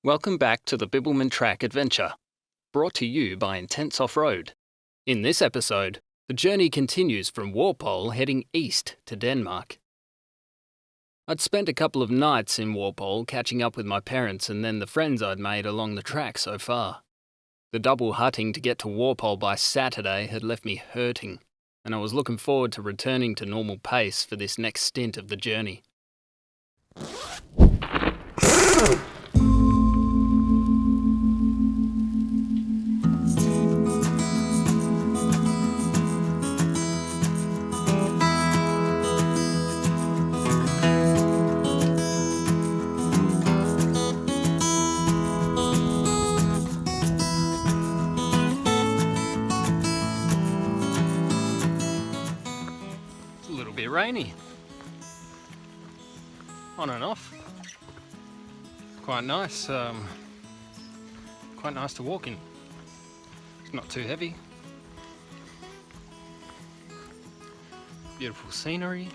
Welcome back to the Bibbulmun Track Adventure, brought to you by Intense Off-Road. In this episode, the journey continues from Walpole heading east to Denmark. I'd spent a couple of nights in Walpole catching up with my parents and then the friends I'd made along the track so far. The double hutting to get to Walpole by Saturday had left me hurting, and I was looking forward to returning to normal pace for this next stint of the journey. Rainy. On and off. Quite nice. Quite nice to walk in. It's not too heavy. Beautiful scenery.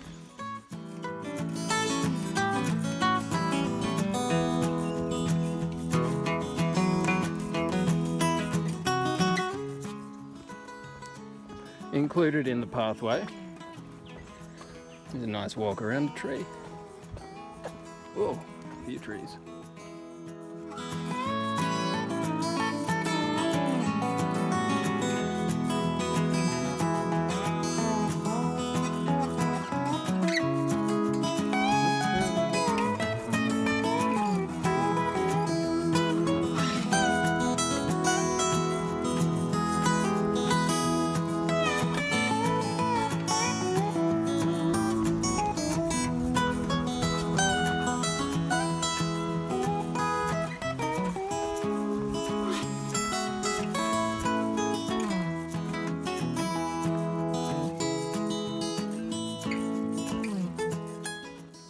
Included in the pathway is a nice walk around a tree. Whoa, a few trees.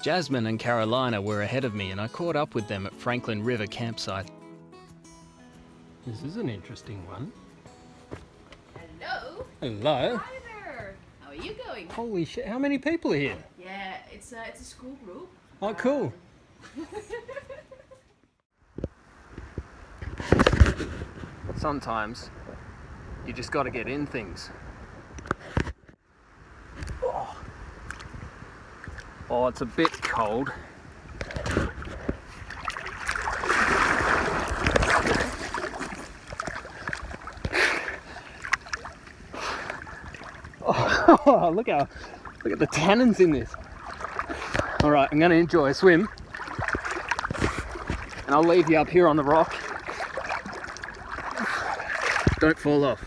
Jasmine and Carolina were ahead of me and I caught up with them at Franklin River campsite. This is an interesting one. Hello. Hello. Hi there. How are you going? Holy shit, how many people are here? Yeah, it's a school group. Oh, cool. Sometimes you just got to get in things. Oh, it's a bit cold. Oh, look at the tannins in this. All right, I'm going to enjoy a swim, and I'll leave you up here on the rock. Don't fall off.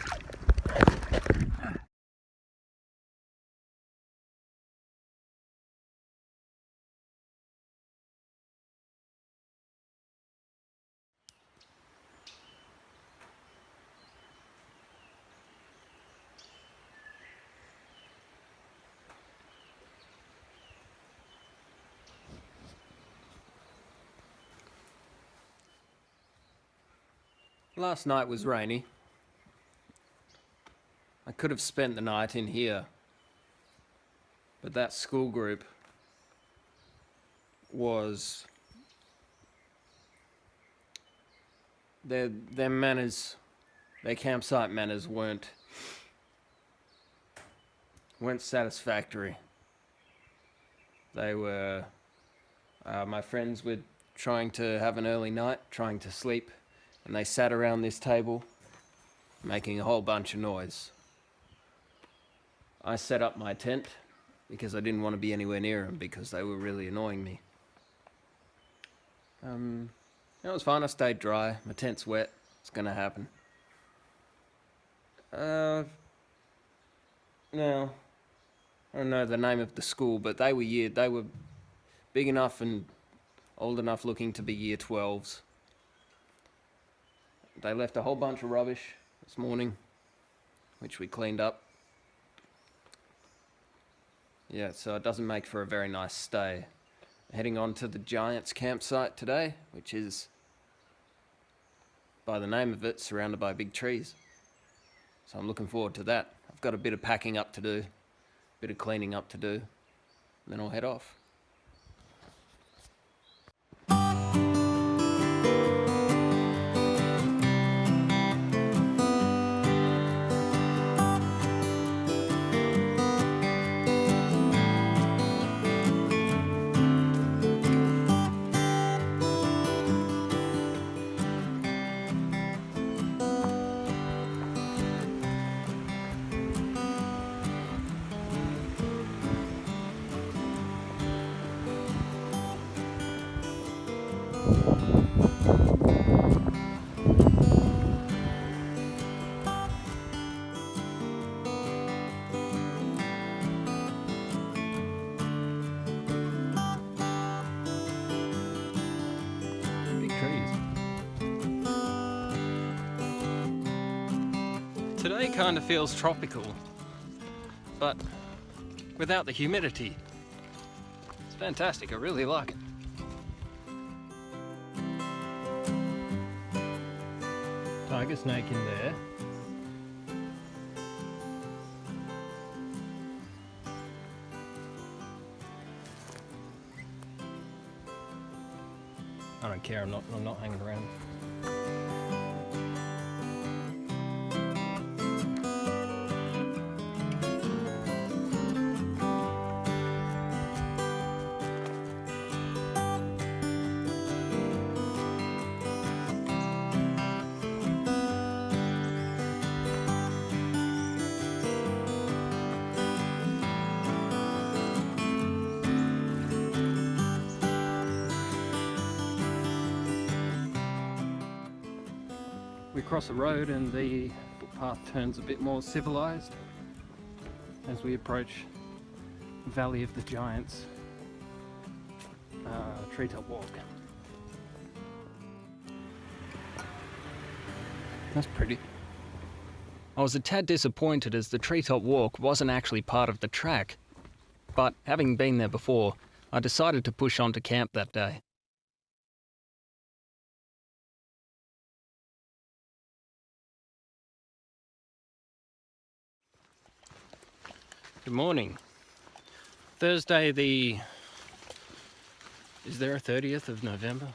Last night was rainy. I could have spent the night in here, but that school group was... Their manners, their campsite manners weren't satisfactory. They were... my friends were trying to have an early night, trying to sleep, and they sat around this table, making a whole bunch of noise. I set up my tent because I didn't want to be anywhere near them because they were really annoying me. It was fine. I stayed dry. My tent's wet. It's gonna happen. No, I don't know the name of the school, but they were big enough and old enough looking to be year 12s. They left a whole bunch of rubbish this morning, which we cleaned up. Yeah, so it doesn't make for a very nice stay. Heading on to the Giants campsite today, which is, by the name of it, surrounded by big trees. So I'm looking forward to that. I've got a bit of packing up to do, a bit of cleaning up to do, and then I'll head off. Today kind of feels tropical, but without the humidity. It's fantastic, I really like it. Tiger snake in there. I don't care, I'm not hanging around. We cross a road and the footpath turns a bit more civilized as we approach Valley of the Giants treetop walk. That's pretty. I was a tad disappointed as the treetop walk wasn't actually part of the track, but having been there before, I decided to push on to camp that day. Good morning. Thursday is there a 30th of November?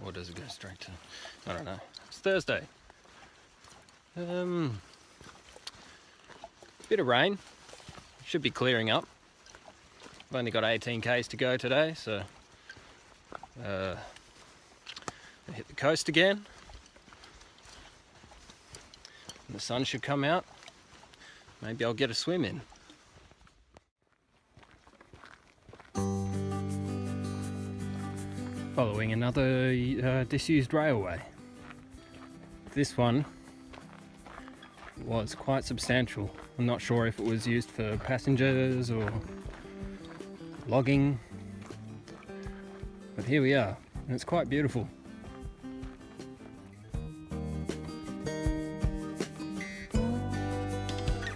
Or does it go straight to, I don't know. It's Thursday. Bit of rain. Should be clearing up. I've only got 18 k's to go today, so I hit the coast again. And the sun should come out. Maybe I'll get a swim in. Following another disused railway. This one was quite substantial. I'm not sure if it was used for passengers or logging, but here we are, and it's quite beautiful.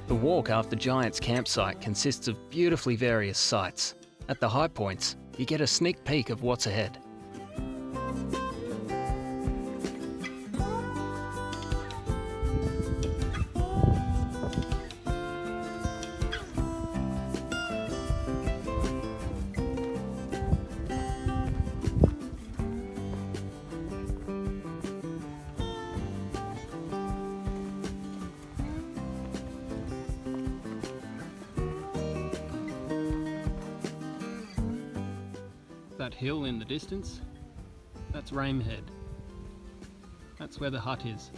The walk after Giant's campsite consists of beautifully various sights. At the high points, you get a sneak peek of what's ahead. That hill in the distance, that's Ramehead. That's where the hut is.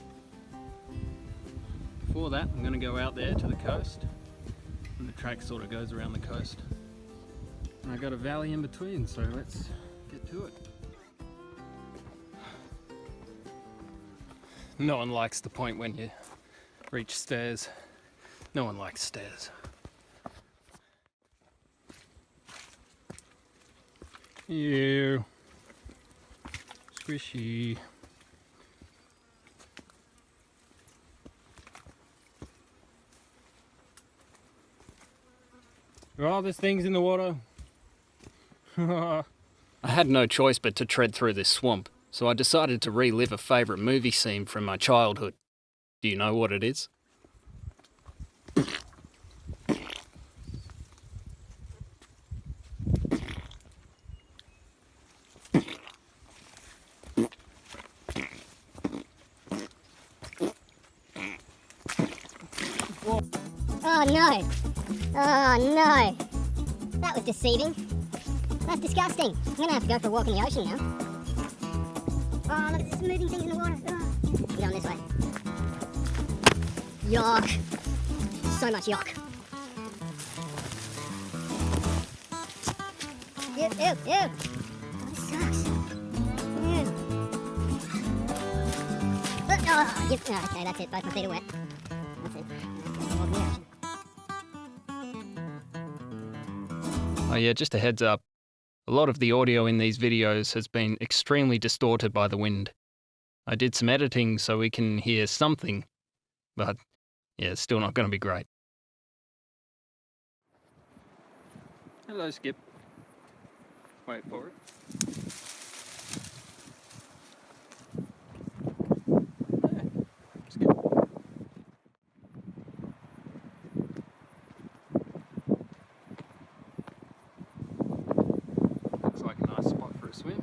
Before that, I'm going to go out there to the coast, and the track sort of goes around the coast. And I got a valley in between, so let's get to it. No one likes the point when you reach stairs. No one likes stairs. Ew. Squishy. Oh, there's things in the water. I had no choice but to tread through this swamp, so I decided to relive a favourite movie scene from my childhood. Do you know what it is? Oh no! Oh no! That was deceiving. That's disgusting. I'm gonna have to go for a walk in the ocean now. Oh, look at this moving things in the water. Oh. I'm going this way. Yuck. So much yuck. Ew, ew, ew. Oh, this sucks. Ew. Oh, yep. Oh, okay, that's it. Both my feet are wet. That's it. Walk in the ocean. Oh yeah, just a heads up. A lot of the audio in these videos has been extremely distorted by the wind. I did some editing so we can hear something, but Yeah, it's still not going to be great. Hello, Skip. Wait for it. Skip. Looks like a nice spot for a swim.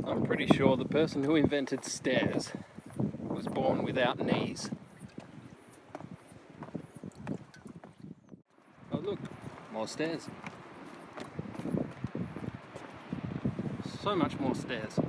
I'm pretty sure the person who invented stairs was born without knees. Oh look, more stairs. So much more stairs.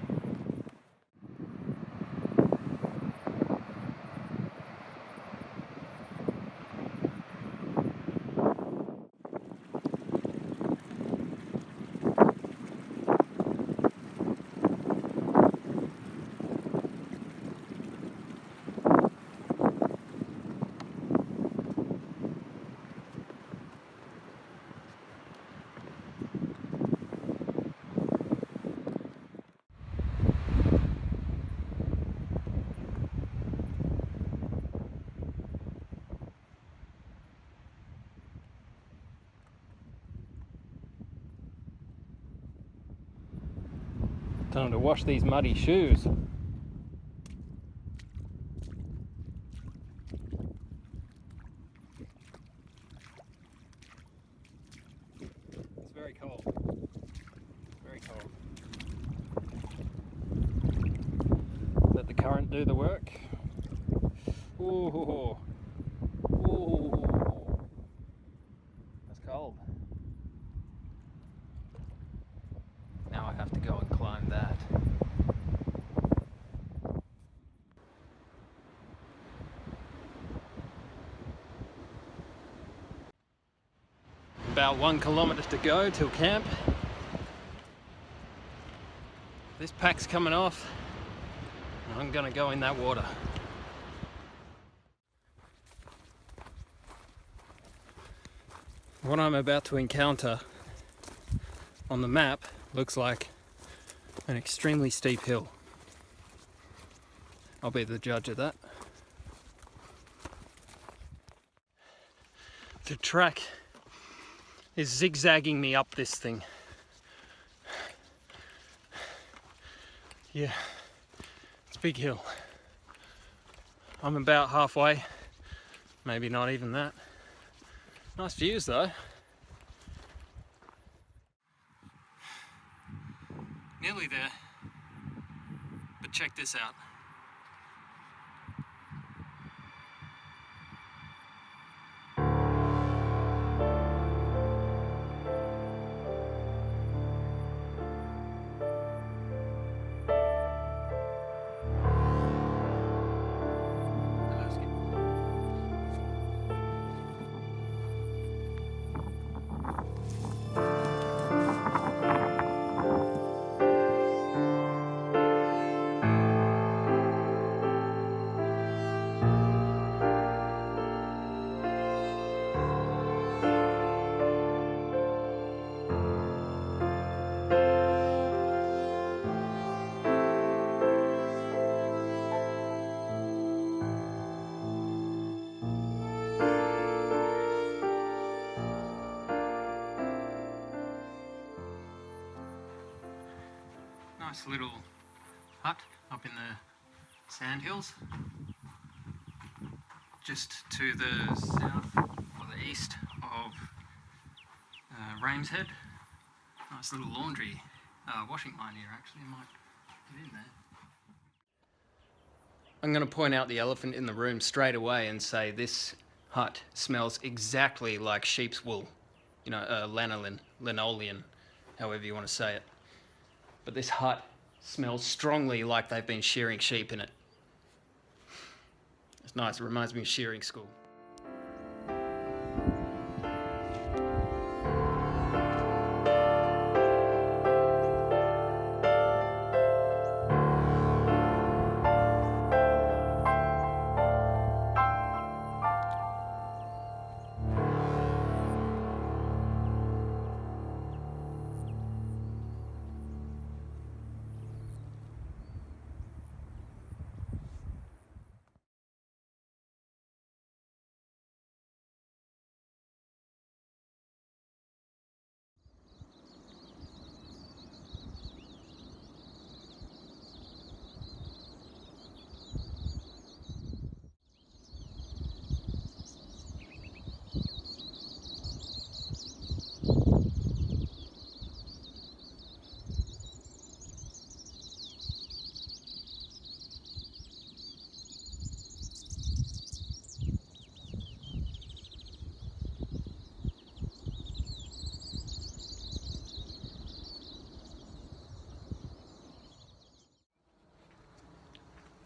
Time to wash these muddy shoes. It's very cold. Very cold. Let the current do the work. Ooh. Ooh. That's cold. Now I have to go and climb that. About 1 kilometre to go till camp. This pack's coming off. And I'm gonna go in that water. What I'm about to encounter on the map looks like an extremely steep hill. I'll be the judge of that. The track is zigzagging me up this thing. Yeah, it's a big hill. I'm about halfway, maybe not even that. Nice views though. Nearly there, but check this out. Nice little hut up in the sandhills, just to the south or the east of Ramshead. Nice little laundry washing line here actually, I might get in there. I'm going to point out the elephant in the room straight away and say this hut smells exactly like sheep's wool. You know, lanolin, linoleum, however you want to say it. But this hut smells strongly like they've been shearing sheep in it. It's nice, it reminds me of shearing school.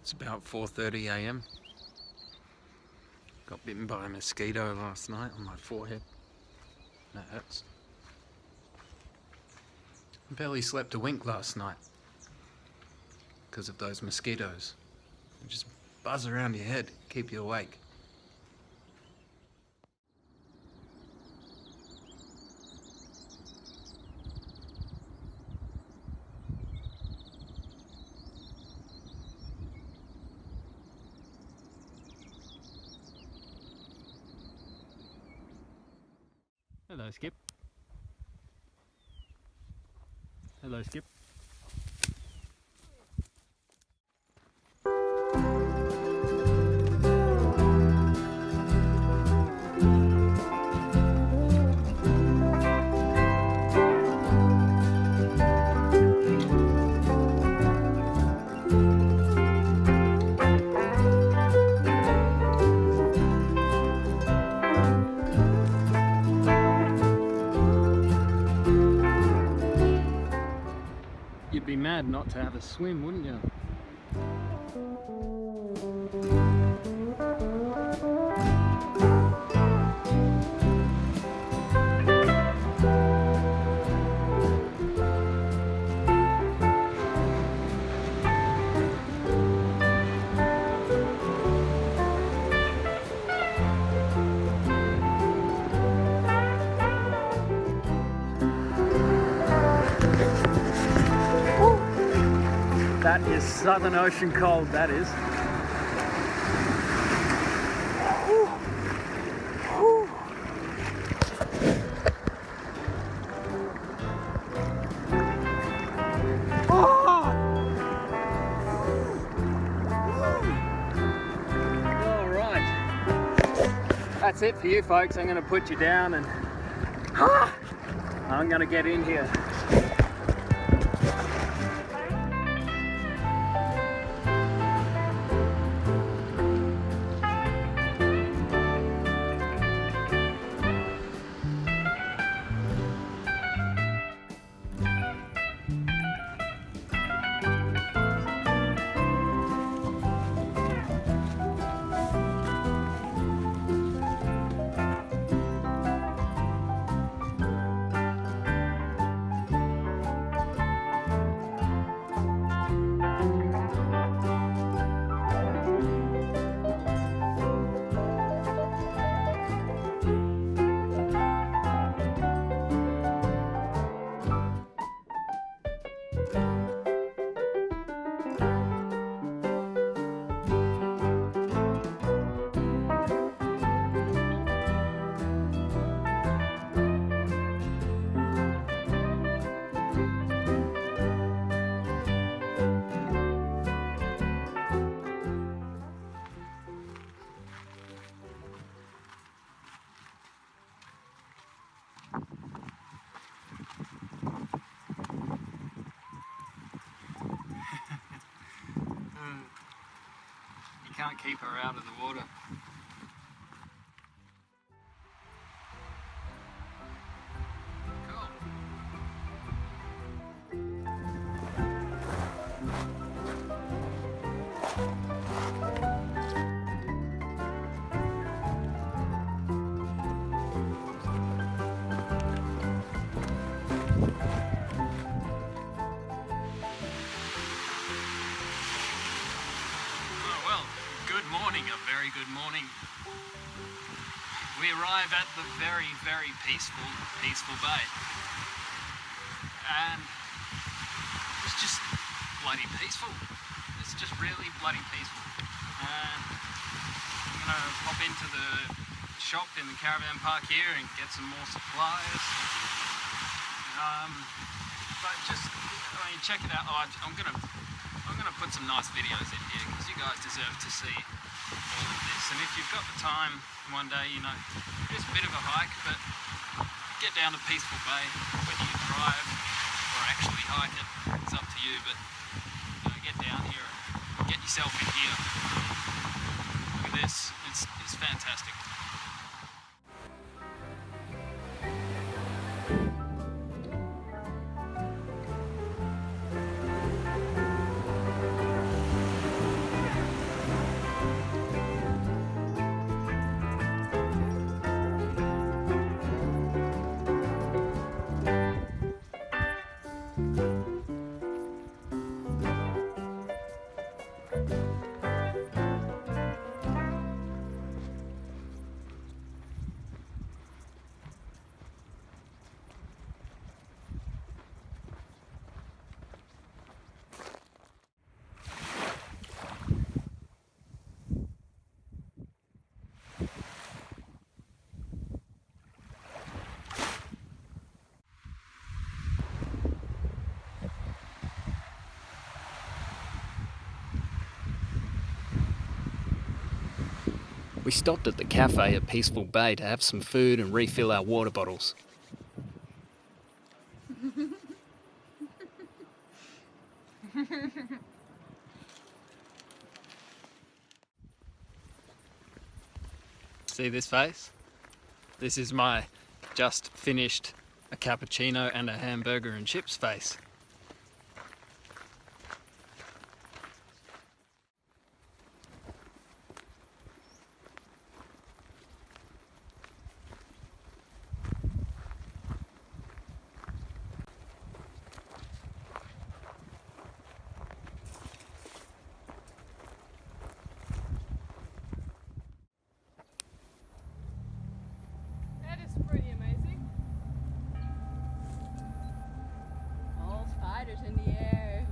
It's about 4:30 a.m. Got bitten by a mosquito last night on my forehead. That hurts. I barely slept a wink last night because of those mosquitoes. They just buzz around your head, keep you awake. Hello, Skip. Hello, Skip. You'd be mad not to have a swim, wouldn't you? That is Southern Ocean cold, that is. Alright. That's it for you folks. I'm going to put you down and I'm going to get in here. You can't keep her out of the water. Cool. A very good morning. We arrive at the very, very peaceful bay. And it's just bloody peaceful. It's just really bloody peaceful. And I'm gonna pop into the shop in the caravan park here and get some more supplies. But just, I mean, check it out. Oh, I'm gonna put some nice videos in here because you guys deserve to see all of this. And if you've got the time one day, you know, it's a bit of a hike, but get down to Peaceful Bay, whether you drive or actually hike it, it's up to you, but you know, get down here and get yourself in here. Look at this, it's fantastic. We stopped at the cafe at Peaceful Bay to have some food and refill our water bottles. See this face? This is my just finished a cappuccino and a hamburger and chips face. That is pretty amazing. All spiders in the air.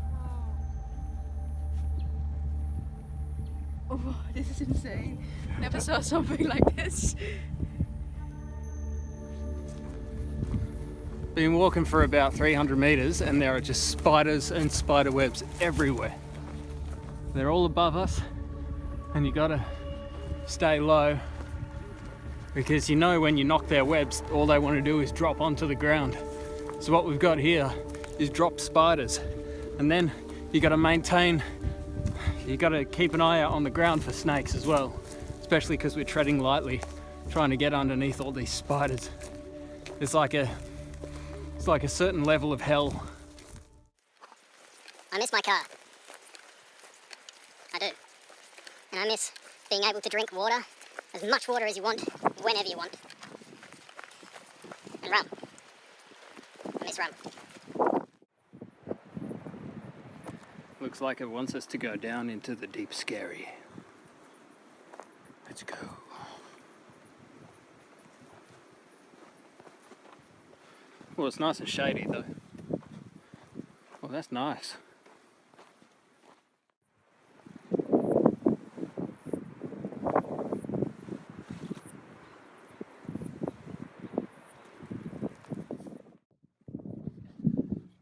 Oh, this is insane. Never saw something like this. Been walking for about 300 meters and there are just spiders and spider webs everywhere. They're all above us and you gotta stay low because you know when you knock their webs, all they want to do is drop onto the ground. So what we've got here is drop spiders, and then you got to keep an eye out on the ground for snakes as well, especially because we're treading lightly, trying to get underneath all these spiders. It's like a certain level of hell. I miss my car. I do. And I miss being able to drink water, as much water as you want, whenever you want. And rum. I miss rum. Looks like it wants us to go down into the deep scary. Let's go. Well, it's nice and shady though. Oh, that's nice.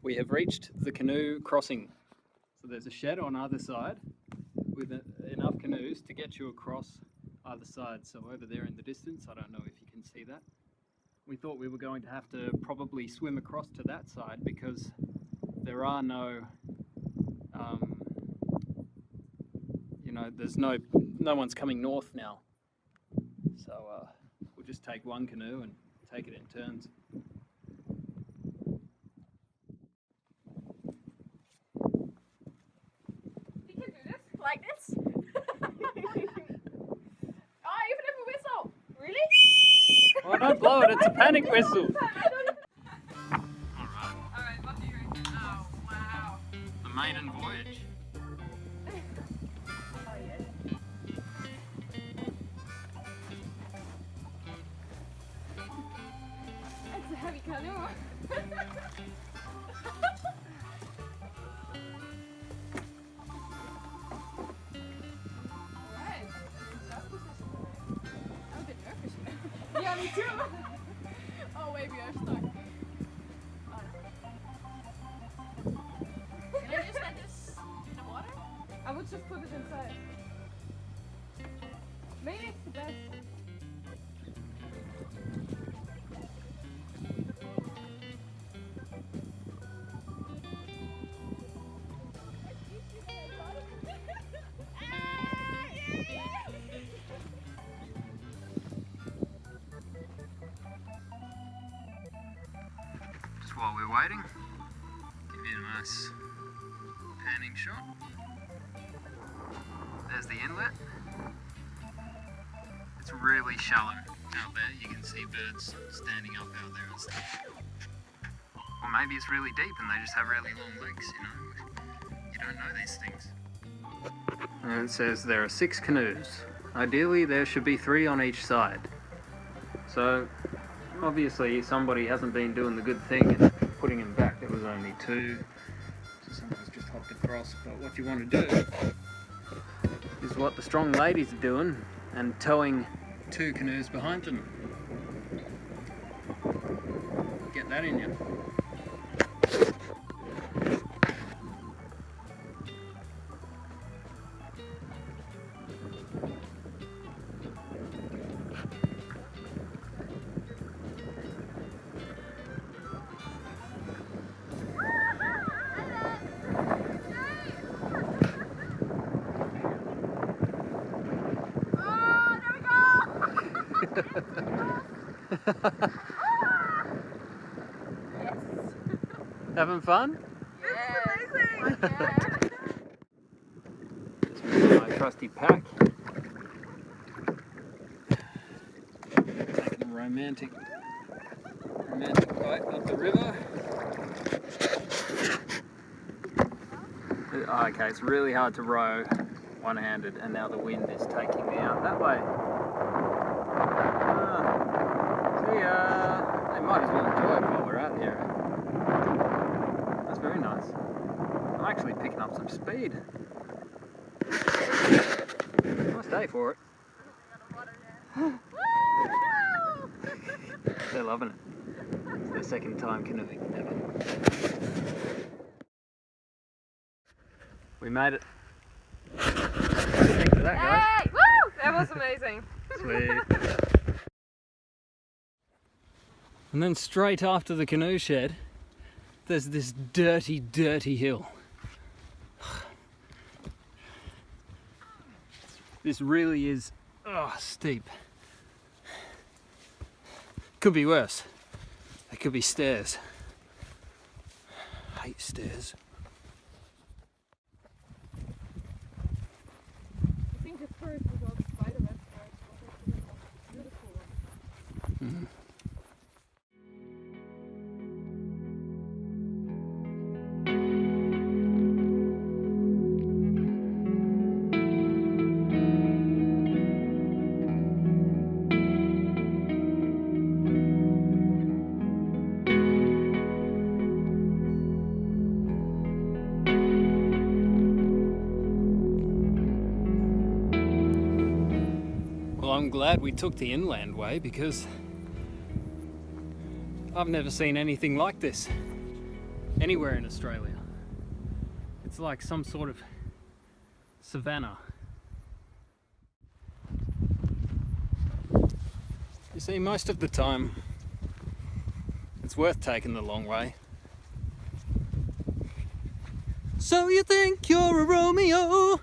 We have reached the canoe crossing. So there's a shed on either side with enough canoes to get you across either side. So over there in the distance, I don't know if you can see that. We thought we were going to have to probably swim across to that side because there are no, there's no one's coming north now. So we'll just take one canoe and take it in turns. You can do this like this. Oh, even if a whistle. Really? Oh, don't blow it, it's a panic whistle. Alright, what do you reckon? Oh, wow. The maiden voyage. Oh, yeah. It's a heavy canoe. Alright. I'm a bit nervous. Yeah, me too. Oh wait, we are stuck. Oh, no. Can I just let this in the water? I would just put it inside. Maybe it's the best. Just while we're waiting, give you a nice panning shot. There's the inlet. It's really shallow out there. You can see birds standing up out there and stuff. Or maybe it's really deep and they just have really long legs, you know. You don't know these things. And it says there are 6 canoes. Ideally there should be 3 on each side. So obviously somebody hasn't been doing the good thing and putting them back. There was only 2. So someone's just hopped across. But what you want to do is what the strong ladies are doing and towing 2 canoes behind them. Get that in you. Having fun? Yes. My trusty pack. Taking a romantic bite up the river. Oh, okay, it's really hard to row one-handed, and now the wind is taking me out that way. See ya. They might as well enjoy it while we're out here. That's very nice. I'm actually picking up some speed. Nice day for it. They're loving it. It's their second time canoeing ever. We made it. Thanks for that, guys. Hey! Woo! That was amazing. Sweet. And then straight after the canoe shed, there's this dirty, dirty hill. This really is steep. Could be worse. There could be stairs. I hate stairs. I think the first was all the spider webs. Beautiful one. Mm-hmm. I'm glad we took the inland way because I've never seen anything like this anywhere in Australia. It's like some sort of savanna. You see, most of the time it's worth taking the long way. So you think you're a Romeo,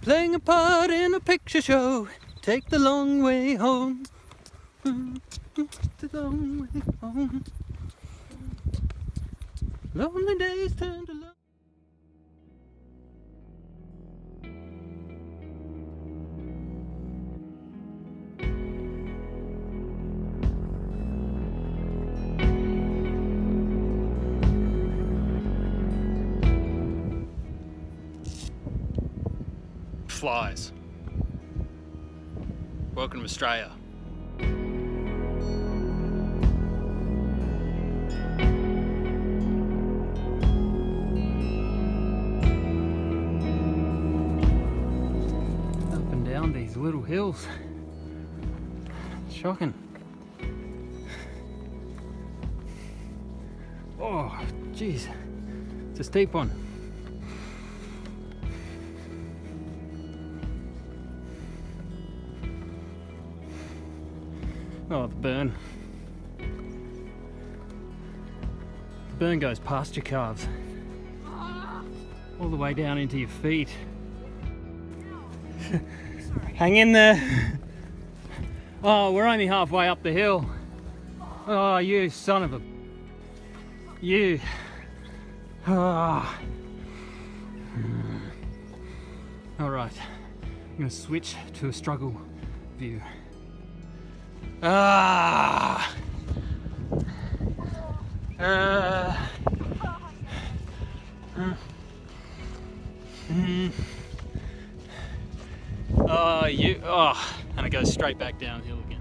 playing a part in a picture show. Take the long way home. The long way home. Lonely days turn to love. Flies. Welcome to Australia. Up and down these little hills. Shocking. Oh, geez. It's a steep one. Oh, the burn. The burn goes past your calves. All the way down into your feet. Hang in there. Oh, we're only halfway up the hill. Oh, you son of a... You. Oh. Alright, I'm going to switch to a struggle view. Ah! Oh, you. Oh, and it goes straight back downhill again.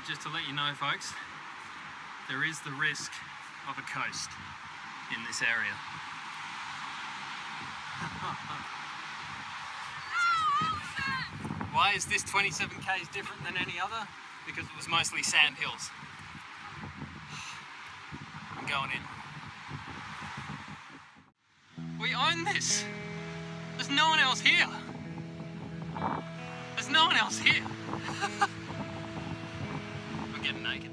Just to let you know, folks, there is the risk of a coast in this area. Why is this 27 k's different than any other? Because it was mostly sand hills. I'm going in. We own this. There's no one else here. There's no one else here. We're getting naked.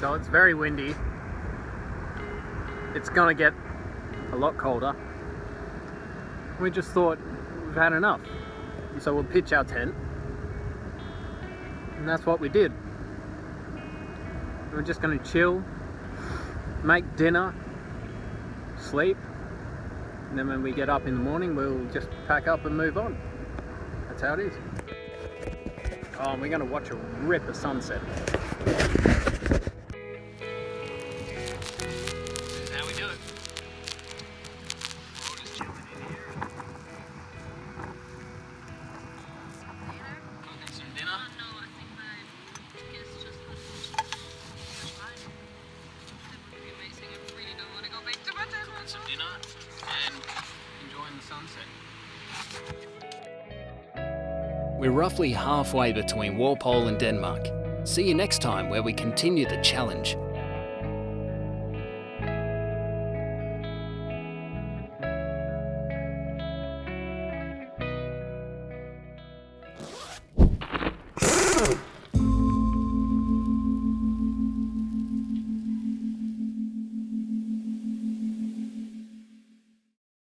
So it's very windy. It's gonna get a lot colder. We just thought we've had enough. So we'll pitch our tent. And that's what we did. We're just gonna chill, make dinner, sleep, and then when we get up in the morning, we'll just pack up and move on. That's how it is. Oh, and we're gonna watch a ripper sunset. Some dinner and enjoying the sunset. We're roughly halfway between Walpole and Denmark. See you next time where we continue the challenge.